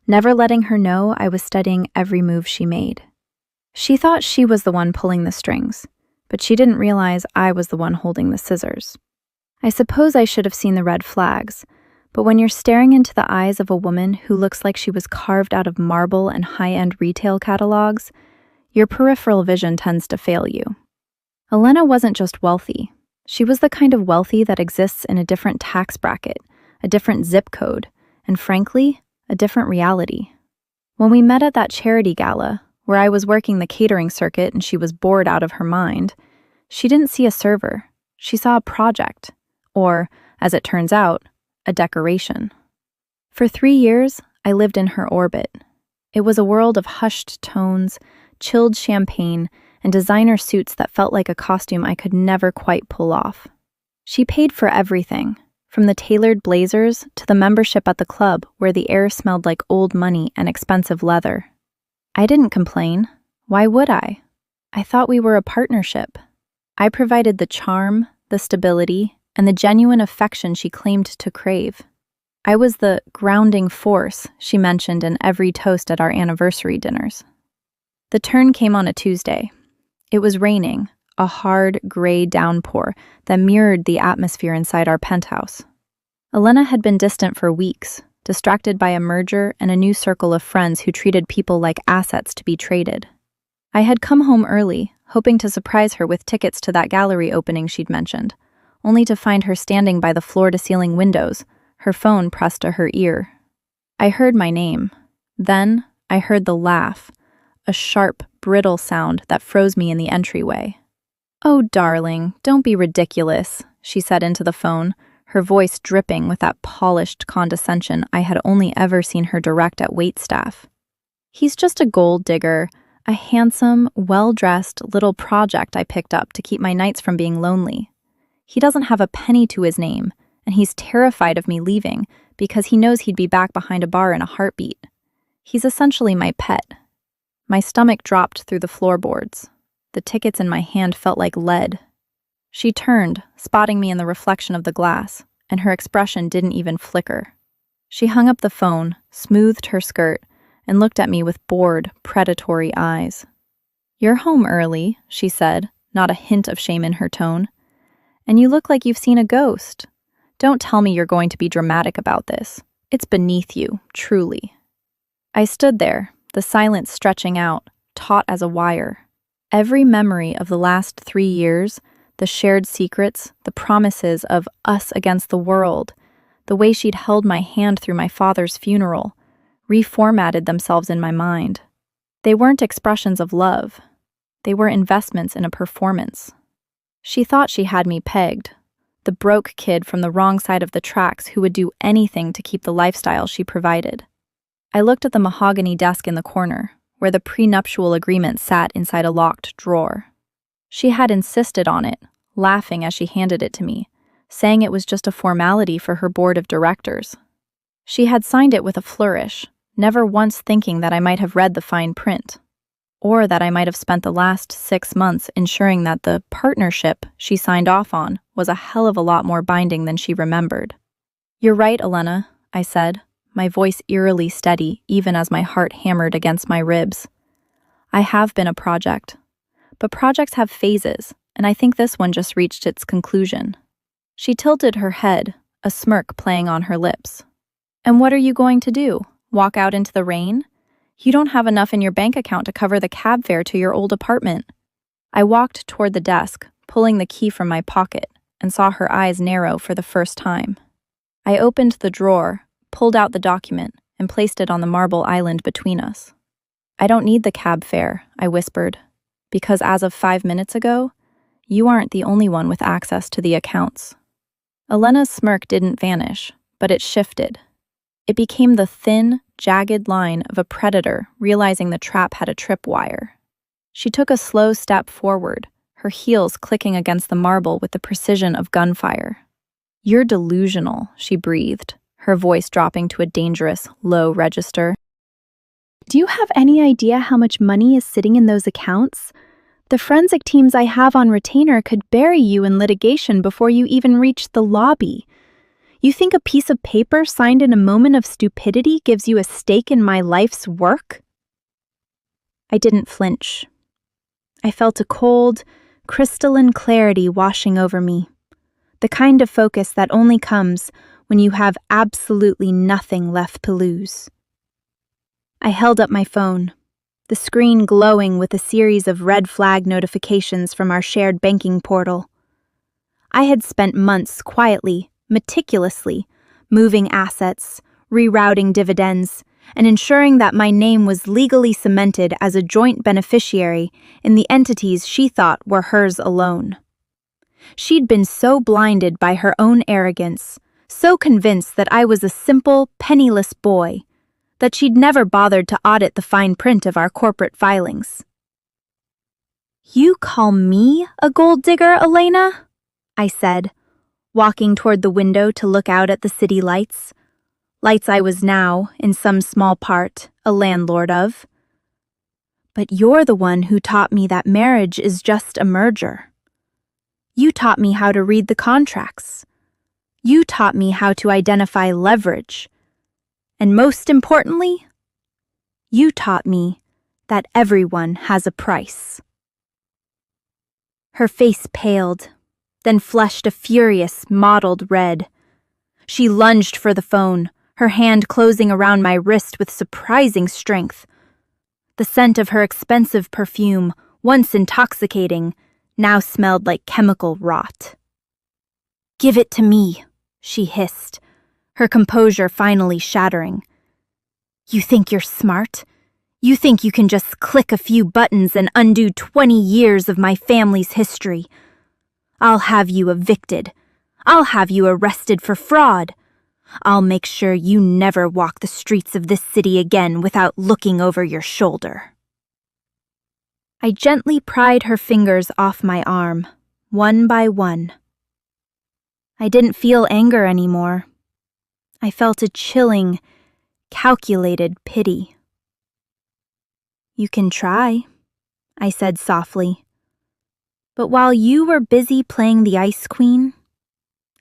never letting her know I was studying every move she made. She thought she was the one pulling the strings, but she didn't realize I was the one holding the scissors. I suppose I should have seen the red flags, but when you're staring into the eyes of a woman who looks like she was carved out of marble and high-end retail catalogs, your peripheral vision tends to fail you. Elena wasn't just wealthy. She was the kind of wealthy that exists in a different tax bracket, a different zip code, and frankly, a different reality. When we met at that charity gala, where I was working the catering circuit and she was bored out of her mind, she didn't see a server. She saw a project, or, as it turns out, a decoration. For 3 years, I lived in her orbit. It was a world of hushed tones, chilled champagne, and designer suits that felt like a costume I could never quite pull off. She paid for everything, from the tailored blazers to the membership at the club where the air smelled like old money and expensive leather. I didn't complain. Why would I? I thought we were a partnership. I provided the charm, the stability, and the genuine affection she claimed to crave. I was the grounding force she mentioned in every toast at our anniversary dinners. The turn came on a Tuesday. It was raining, a hard, gray downpour that mirrored the atmosphere inside our penthouse. Elena had been distant for weeks, distracted by a merger and a new circle of friends who treated people like assets to be traded. I had come home early, hoping to surprise her with tickets to that gallery opening she'd mentioned, only to find her standing by the floor-to-ceiling windows, her phone pressed to her ear. I heard my name. Then I heard the laugh, a sharp, brittle sound that froze me in the entryway. "Oh, darling, don't be ridiculous," she said into the phone, her voice dripping with that polished condescension I had only ever seen her direct at waitstaff. "He's just a gold digger, a handsome, well-dressed little project I picked up to keep my nights from being lonely. He doesn't have a penny to his name, and he's terrified of me leaving because he knows he'd be back behind a bar in a heartbeat. He's essentially my pet." My stomach dropped through the floorboards. The tickets in my hand felt like lead. She turned, spotting me in the reflection of the glass, and her expression didn't even flicker. She hung up the phone, smoothed her skirt, and looked at me with bored, predatory eyes. "You're home early," she said, not a hint of shame in her tone. "And you look like you've seen a ghost. Don't tell me you're going to be dramatic about this. It's beneath you, truly." I stood there, the silence stretching out, taut as a wire. Every memory of the last 3 years, the shared secrets, the promises of us against the world, the way she'd held my hand through my father's funeral, reformatted themselves in my mind. They weren't expressions of love. They were investments in a performance. She thought she had me pegged, the broke kid from the wrong side of the tracks who would do anything to keep the lifestyle she provided. I looked at the mahogany desk in the corner, where the prenuptial agreement sat inside a locked drawer. She had insisted on it, laughing as she handed it to me, saying it was just a formality for her board of directors. She had signed it with a flourish, never once thinking that I might have read the fine print, or that I might have spent the last 6 months ensuring that the partnership she signed off on was a hell of a lot more binding than she remembered. "You're right, Elena," I said, my voice eerily steady even as my heart hammered against my ribs. "I have been a project. But projects have phases, and I think this one just reached its conclusion." She tilted her head, a smirk playing on her lips. "And what are you going to do? Walk out into the rain? You don't have enough in your bank account to cover the cab fare to your old apartment." I walked toward the desk, pulling the key from my pocket, and saw her eyes narrow for the first time. I opened the drawer, pulled out the document, and placed it on the marble island between us. "I don't need the cab fare," I whispered, "because as of 5 minutes ago, you aren't the only one with access to the accounts." Elena's smirk didn't vanish, but it shifted. It became the thin, jagged line of a predator realizing the trap had a tripwire. She took a slow step forward, her heels clicking against the marble with the precision of gunfire. "You're delusional," she breathed, her voice dropping to a dangerous, low register. "Do you have any idea how much money is sitting in those accounts? The forensic teams I have on retainer could bury you in litigation before you even reach the lobby. You think a piece of paper signed in a moment of stupidity gives you a stake in my life's work? I didn't flinch. I felt a cold, crystalline clarity washing over me, the kind of focus that only comes when you have absolutely nothing left to lose. I held up my phone, the screen glowing with a series of red flag notifications from our shared banking portal. I had spent months quietly, meticulously, moving assets, rerouting dividends, and ensuring that my name was legally cemented as a joint beneficiary in the entities she thought were hers alone. She'd been so blinded by her own arrogance, so convinced that I was a simple, penniless boy, that she'd never bothered to audit the fine print of our corporate filings. "You call me a gold digger, Elena?" I said, walking toward the window to look out at the city lights I was now, in some small part, a landlord of. "But you're the one who taught me that marriage is just a merger. You taught me how to read the contracts. You taught me how to identify leverage. And most importantly, you taught me that everyone has a price." Her face paled, then flushed a furious, mottled red. She lunged for the phone, her hand closing around my wrist with surprising strength. The scent of her expensive perfume, once intoxicating, now smelled like chemical rot. "Give it to me," she hissed, her composure finally shattering. "You think you're smart? You think you can just click a few buttons and undo 20 years of my family's history? I'll have you evicted. I'll have you arrested for fraud. I'll make sure you never walk the streets of this city again without looking over your shoulder." I gently pried her fingers off my arm, one by one. I didn't feel anger anymore. I felt a chilling, calculated pity. "You can try," I said softly. "But while you were busy playing the Ice Queen,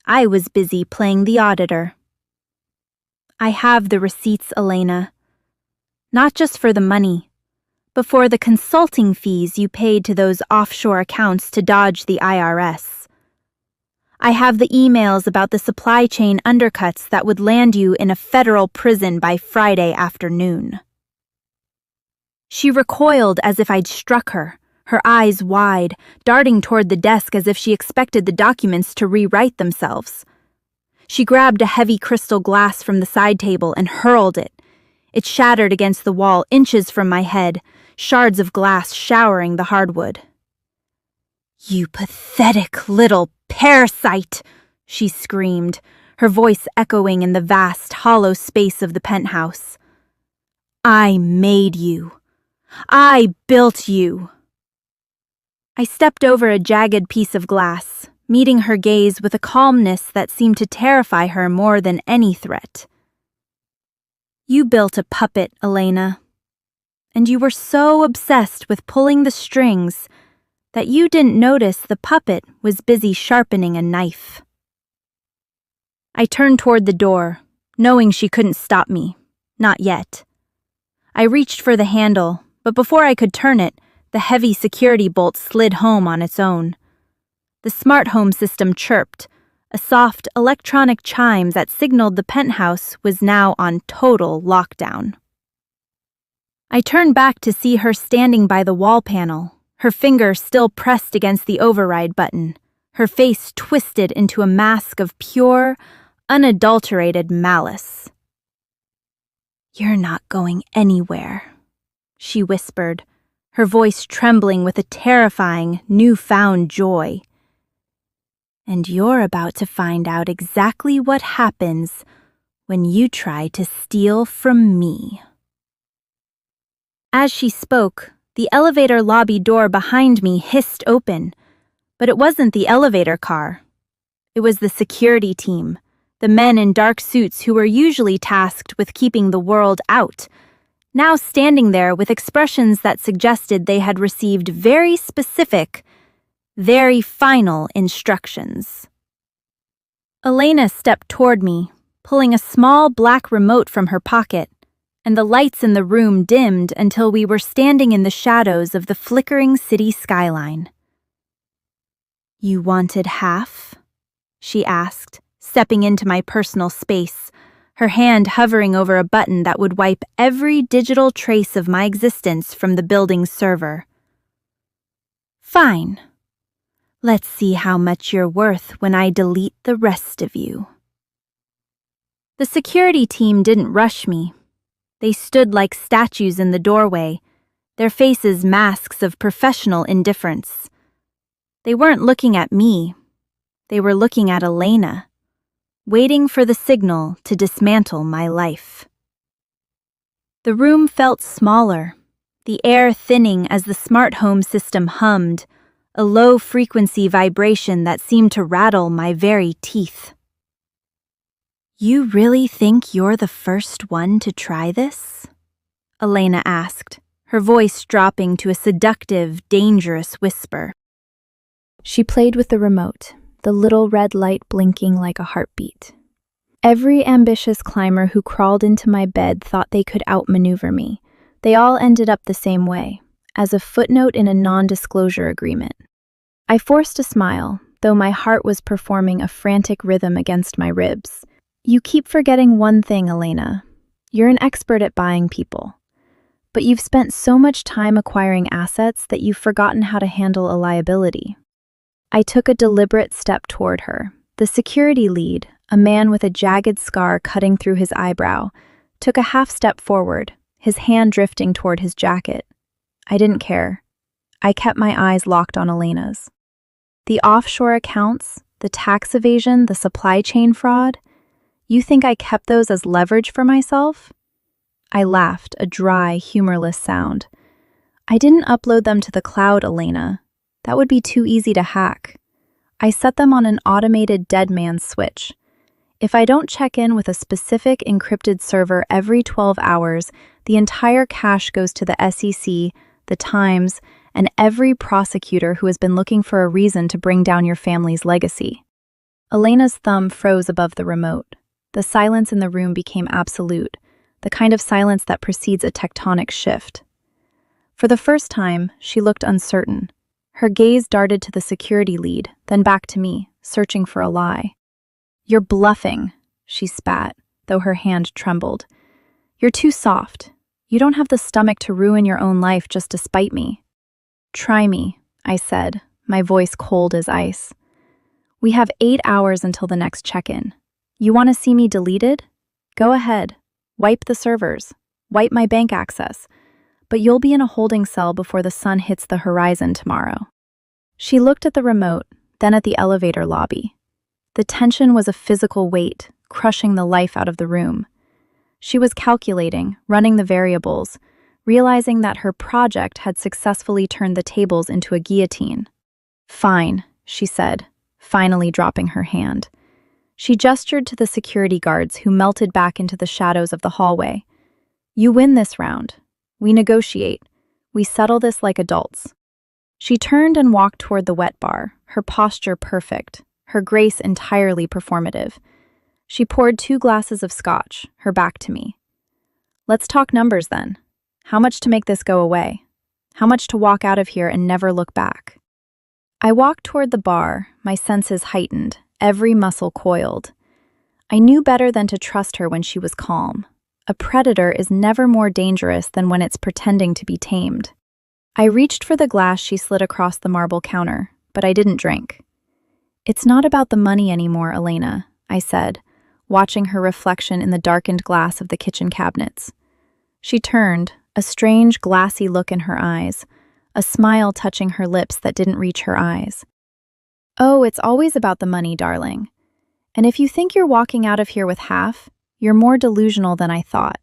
I was busy playing the auditor. I have the receipts, Elena. Not just for the money, but for the consulting fees you paid to those offshore accounts to dodge the IRS. I have the emails about the supply chain undercuts that would land you in a federal prison by Friday afternoon." She recoiled as if I'd struck her, her eyes wide, darting toward the desk as if she expected the documents to rewrite themselves. She grabbed a heavy crystal glass from the side table and hurled it. It shattered against the wall inches from my head, shards of glass showering the hardwood. "You pathetic little parasite!" she screamed, her voice echoing in the vast, hollow space of the penthouse. "I made you. I built you." I stepped over a jagged piece of glass, meeting her gaze with a calmness that seemed to terrify her more than any threat. "You built a puppet, Elena, and you were so obsessed with pulling the strings that you didn't notice the puppet was busy sharpening a knife." I turned toward the door, knowing she couldn't stop me. Not yet. I reached for the handle, but before I could turn it, the heavy security bolt slid home on its own. The smart home system chirped, a soft electronic chime that signaled the penthouse was now on total lockdown. I turned back to see her standing by the wall panel, her finger still pressed against the override button, her face twisted into a mask of pure, unadulterated malice. "You're not going anywhere," she whispered, her voice trembling with a terrifying, newfound joy. "And you're about to find out exactly what happens when you try to steal from me." As she spoke, the elevator lobby door behind me hissed open, but it wasn't the elevator car. It was the security team, the men in dark suits who were usually tasked with keeping the world out, now standing there with expressions that suggested they had received very specific, very final instructions. Elena stepped toward me, pulling a small black remote from her pocket, and the lights in the room dimmed until we were standing in the shadows of the flickering city skyline. "You wanted half?" she asked, stepping into my personal space, her hand hovering over a button that would wipe every digital trace of my existence from the building's server. "Fine. Let's see how much you're worth when I delete the rest of you." The security team didn't rush me. They stood like statues in the doorway, their faces masks of professional indifference. They weren't looking at me. They were looking at Elena, waiting for the signal to dismantle my life. The room felt smaller, the air thinning as the smart home system hummed, a low-frequency vibration that seemed to rattle my very teeth. "You really think you're the first one to try this?" Elena asked, her voice dropping to a seductive, dangerous whisper. She played with the remote, the little red light blinking like a heartbeat. Every ambitious climber who crawled into my bed thought they could outmaneuver me. They all ended up the same way, as a footnote in a non-disclosure agreement. I forced a smile, though my heart was performing a frantic rhythm against my ribs. "You keep forgetting one thing, Elena. You're an expert at buying people. But you've spent so much time acquiring assets that you've forgotten how to handle a liability." I took a deliberate step toward her. The security lead, a man with a jagged scar cutting through his eyebrow, took a half step forward, his hand drifting toward his jacket. I didn't care. I kept my eyes locked on Elena's. The offshore accounts, the tax evasion, the supply chain fraud, you think I kept those as leverage for myself? I laughed, a dry, humorless sound. "I didn't upload them to the cloud, Elena. That would be too easy to hack. I set them on an automated dead man's switch. If I don't check in with a specific encrypted server every 12 hours, the entire cache goes to the SEC, the Times, and every prosecutor who has been looking for a reason to bring down your family's legacy." Elena's thumb froze above the remote. The silence in the room became absolute, the kind of silence that precedes a tectonic shift. For the first time, she looked uncertain. Her gaze darted to the security lead, then back to me, searching for a lie. "You're bluffing," she spat, though her hand trembled. "You're too soft. You don't have the stomach to ruin your own life just to spite me." "Try me," I said, my voice cold as ice. "We have 8 hours until the next check-in. You want to see me deleted? Go ahead. Wipe the servers. Wipe my bank access. But you'll be in a holding cell before the sun hits the horizon tomorrow." She looked at the remote, then at the elevator lobby. The tension was a physical weight, crushing the life out of the room. She was calculating, running the variables, realizing that her project had successfully turned the tables into a guillotine. "Fine," she said, finally dropping her hand. She gestured to the security guards who melted back into the shadows of the hallway. "You win this round. We negotiate. We settle this like adults." She turned and walked toward the wet bar, her posture perfect, her grace entirely performative. She poured 2 glasses of scotch, her back to me. "Let's talk numbers then. How much to make this go away? How much to walk out of here and never look back?" I walked toward the bar, my senses heightened, every muscle coiled. I knew better than to trust her when she was calm. A predator is never more dangerous than when it's pretending to be tamed. I reached for the glass she slid across the marble counter, but I didn't drink. "It's not about the money anymore, Elena," I said, watching her reflection in the darkened glass of the kitchen cabinets. She turned, a strange, glassy look in her eyes, a smile touching her lips that didn't reach her eyes. "Oh, it's always about the money, darling. And if you think you're walking out of here with half, you're more delusional than I thought."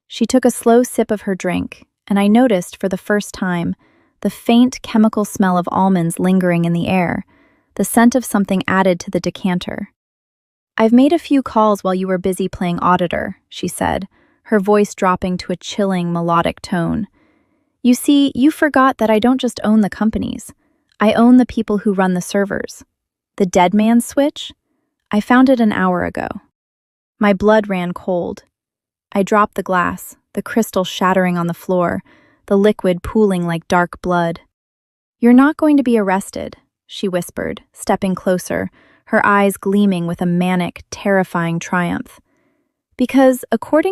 She took a slow sip of her drink, and I noticed for the first time the faint chemical smell of almonds lingering in the air, the scent of something added to the decanter. "I've made a few calls while you were busy playing auditor," she said, her voice dropping to a chilling, melodic tone. "You see, you forgot that I don't just own the companies. I own the people who run the servers. The dead man's switch? I found it an hour ago. My blood ran cold. I dropped the glass, the crystal shattering on the floor, the liquid pooling like dark blood. "You're not going to be arrested," she whispered, stepping closer, her eyes gleaming with a manic, terrifying triumph. "Because, according